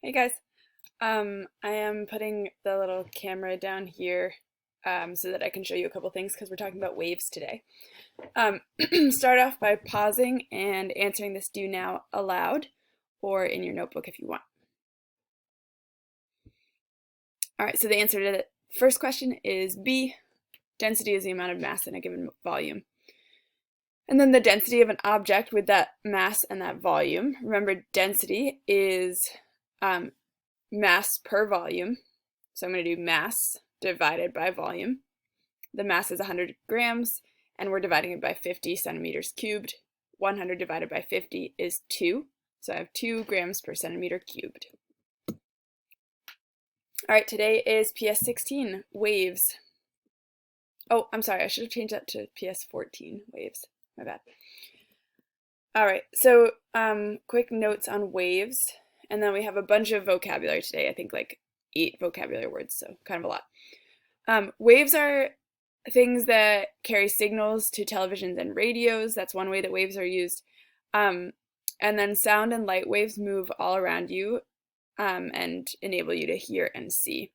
Hey guys, I am putting the little camera down here so that I can show you a couple things because we're talking about waves today. Start off by pausing and answering this do now aloud or in your notebook if you want. All right, so the answer to the first question is B. Density is the amount of mass in a given volume. And then the density of an object with that mass and that volume. Remember, density is mass per volume. So I'm going to do mass divided by volume. The mass is 100 grams, and we're dividing it by 50 centimeters cubed. 100 divided by 50 is 2. So I have 2 grams per centimeter cubed. All right, today is PS16, waves. Oh, I'm sorry, I should have changed that to PS14, waves. My bad. All right, so quick notes on waves. And then we have a bunch of vocabulary today. I think like 8 vocabulary words, so kind of a lot. Waves are things that carry signals to televisions and radios. That's one way that waves are used. And then sound and light waves move all around you and enable you to hear and see.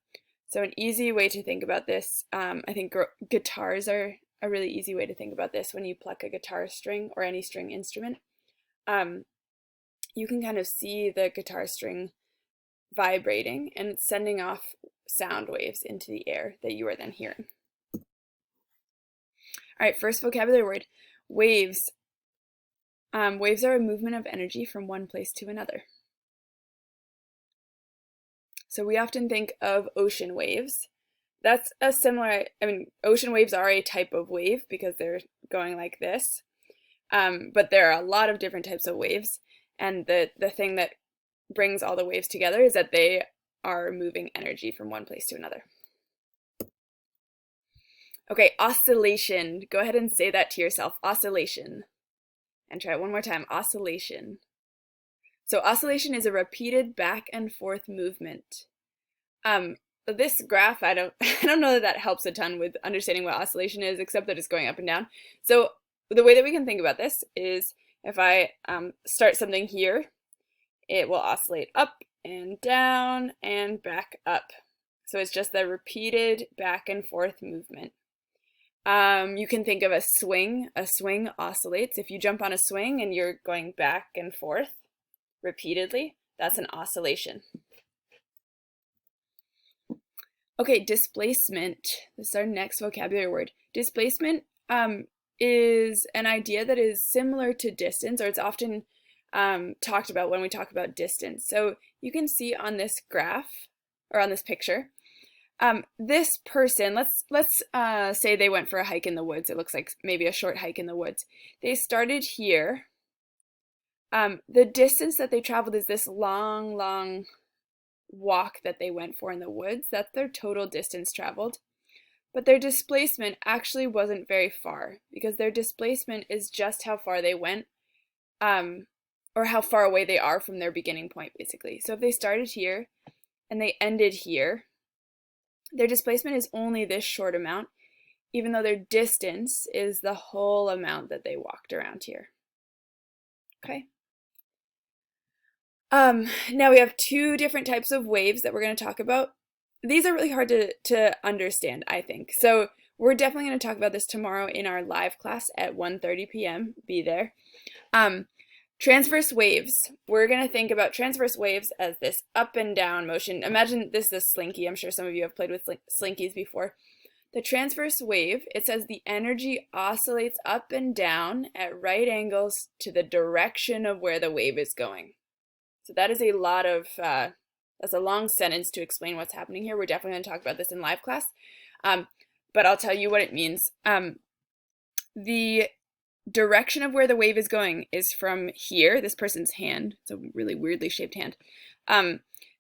So an easy way to think about this, I think guitars are a really easy way to think about this. When you pluck a guitar string or any string instrument, you can kind of see the guitar string vibrating and it's sending off sound waves into the air that you are then hearing. All right, first vocabulary word, waves. Waves are a movement of energy from one place to another. So we often think of ocean waves. That's a similar, ocean waves are a type of wave because they're going like this. But there are a lot of different types of waves. And the thing that brings all the waves together is that they are moving energy from one place to another. Okay, oscillation. Go ahead and say that to yourself, oscillation. And try it one more time, oscillation. So oscillation is a repeated back and forth movement. This graph, I don't know that helps a ton with understanding what oscillation is, except that it's going up and down. So the way that we can think about this is if I start something here, it will oscillate up and down and back up. So it's just the repeated back and forth movement. You can think of a swing. A swing oscillates. If you jump on a swing and you're going back and forth repeatedly, that's an oscillation. Okay, displacement. This is our next vocabulary word. Displacement is an idea that is similar to distance, or it's often talked about when we talk about distance. So you can see on this graph, or on this picture, this person, let's say they went for a hike in the woods. It looks like maybe a short hike in the woods. They started here. The distance that they traveled is this long walk that they went for in the woods. That's their total distance traveled. But their displacement actually wasn't very far because their displacement is just how far they went or how far away they are from their beginning point, basically. So if they started here and they ended here, their displacement is only this short amount, even though their distance is the whole amount that they walked around here. Okay? Now we have 2 different types of waves that we're going to talk about. These are really hard to understand, I think. So we're definitely going to talk about this tomorrow in our live class at 1:30 p.m. Be there. Transverse waves. We're going to think about transverse waves as this up and down motion. Imagine this is a slinky. I'm sure some of you have played with slinkies before. The transverse wave, it says the energy oscillates up and down at right angles to the direction of where the wave is going. So that is a lot of, that's a long sentence to explain what's happening here. We're definitely going to talk about this in live class, but I'll tell you what it means. The direction of where the wave is going is from here, this person's hand. It's a really weirdly shaped hand.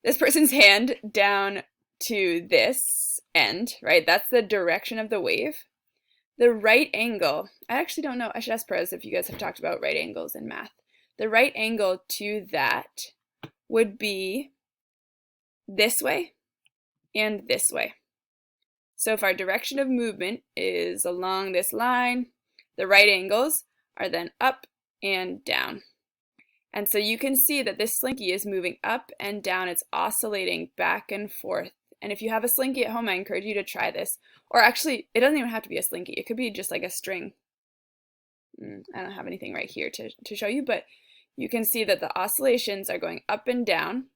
This person's hand down to this end, right? That's the direction of the wave. The right angle, I actually don't know. I should ask pros if you guys have talked about right angles in math. The right angle to that would be this way and this way. So if our direction of movement is along this line, the right angles are then up and down. And so you can see that this slinky is moving up and down. It's oscillating back and forth. And if you have a slinky at home, I encourage you to try this. Or actually, it doesn't even have to be a slinky. It could be just like a string. I don't have anything right here to show you, but you can see that the oscillations are going up and down,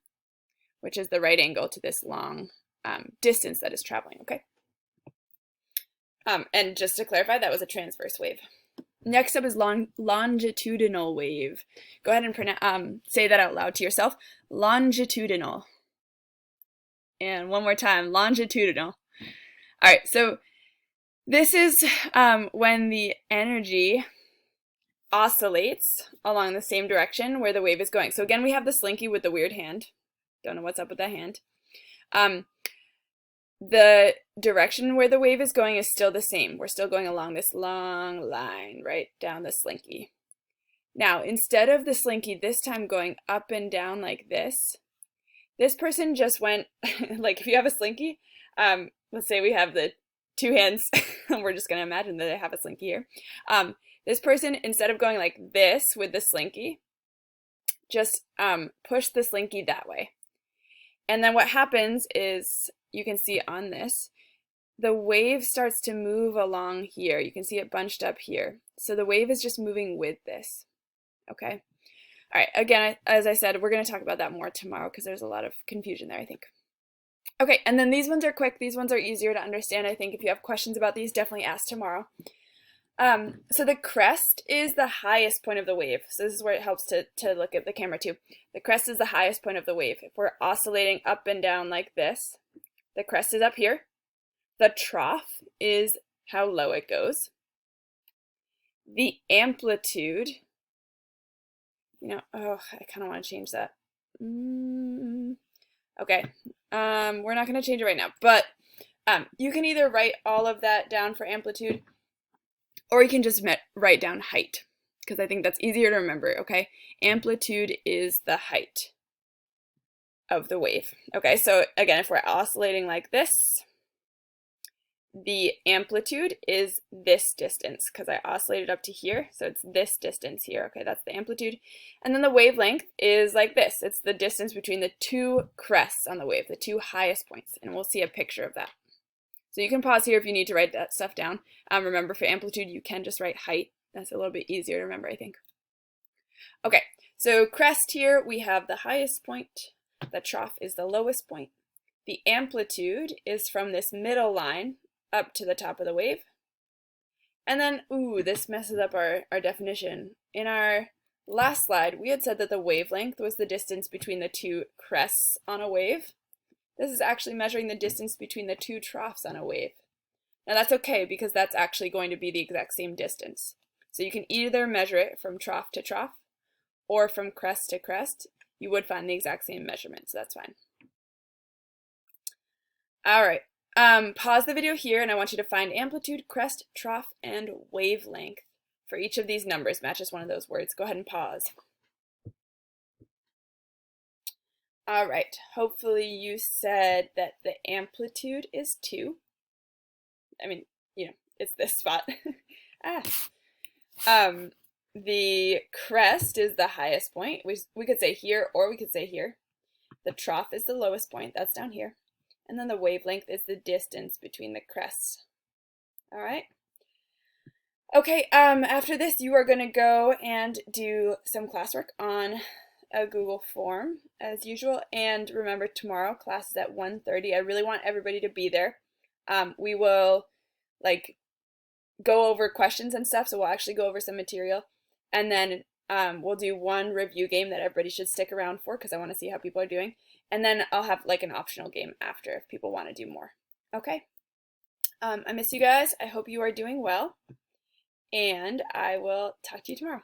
which is the right angle to this long distance that is traveling, okay? And just to clarify, that was a transverse wave. Next up is longitudinal wave. Go ahead and say that out loud to yourself. Longitudinal. And one more time, longitudinal. All right, so this is when the energy oscillates along the same direction where the wave is going. So again, we have the slinky with the weird hand. Don't know what's up with that hand. The direction where the wave is going is still the same. We're still going along this long line right down the slinky. Now, instead of the slinky this time going up and down like this person just went, like if you have a slinky, let's say we have the two hands, we're just going to imagine that I have a slinky here. This person, instead of going like this with the slinky, just push the slinky that way. And then what happens is, you can see on this, the wave starts to move along here. You can see it bunched up here. So the wave is just moving with this, okay? All right, again, as I said, we're going to talk about that more tomorrow because there's a lot of confusion there, I think. Okay, and then these ones are quick. These ones are easier to understand, I think. If you have questions about these, definitely ask tomorrow. So the crest is the highest point of the wave. So this is where it helps to look at the camera too. The crest is the highest point of the wave. If we're oscillating up and down like this, the crest is up here. The trough is how low it goes. The amplitude, I kind of want to change that. Okay, we're not going to change it right now, but you can either write all of that down for amplitude, or you can just write down height, because I think that's easier to remember, okay? Amplitude is the height of the wave. Okay, so again, if we're oscillating like this, the amplitude is this distance, because I oscillated up to here, so it's this distance here. Okay, that's the amplitude. And then the wavelength is like this. It's the distance between the two crests on the wave, the two highest points, and we'll see a picture of that. So you can pause here if you need to write that stuff down. Remember, for amplitude, you can just write height. That's a little bit easier to remember, I think. Okay, so crest here, we have the highest point. The trough is the lowest point. The amplitude is from this middle line up to the top of the wave. And then, this messes up our definition. In our last slide, we had said that the wavelength was the distance between the two crests on a wave. This is actually measuring the distance between the two troughs on a wave. Now that's okay, because that's actually going to be the exact same distance. So you can either measure it from trough to trough, or from crest to crest. You would find the exact same measurement, so that's fine. All right, pause the video here, and I want you to find amplitude, crest, trough, and wavelength for each of these numbers. Matches one of those words. Go ahead and pause. All right, hopefully you said that the amplitude is 2. I mean, it's this spot. The crest is the highest point. We could say here, or we could say here. The trough is the lowest point. That's down here. And then the wavelength is the distance between the crests. All right. Okay, after this, you are going to go and do some classwork on a Google form, as usual. And remember, tomorrow, class is at 1:30. I really want everybody to be there. We will, go over questions and stuff, so we'll actually go over some material. And then we'll do one review game that everybody should stick around for, because I want to see how people are doing. And then I'll have an optional game after if people want to do more. Okay. I miss you guys. I hope you are doing well. And I will talk to you tomorrow.